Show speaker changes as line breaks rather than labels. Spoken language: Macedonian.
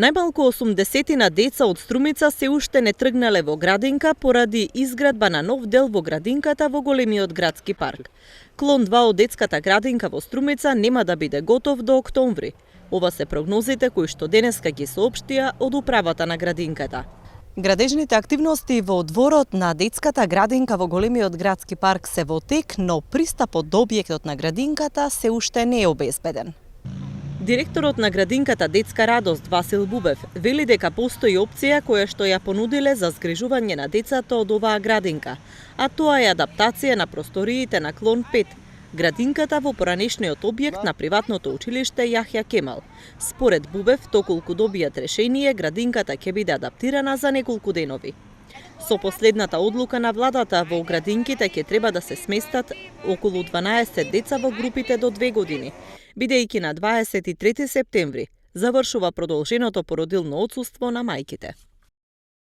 Најмалку 80 деца од Струмица се уште не тргнале во градинка поради изградба на нов дел во градинката во големиот градски парк. Клон 2 од детската градинка во Струмица нема да биде готов до октомври. Ова се прогнозите кои што денеска ги соопштија од управата на градинката. Градежните активности во дворот на детската градинка во големиот градски парк се во тек, но пристапот до објектот на градинката се уште не е обезбеден. Директорот на градинката Детска радост Васил Бубев вели дека постои опција која што ја понудиле за згрижување на децата од оваа градинка, а тоа е адаптација на просториите на клон 5, градинката во поранешниот објект на приватното училиште Јахја Кемал. Според Бубев, токолку добијат решение, градинката ќе биде адаптирана за неколку денови. Со последната одлука на владата, во градинките ќе треба да се сместат околу 12 деца во групите до 2 години, бидејќи на 23 септември завршува продолженото породилно отсуство на мајките.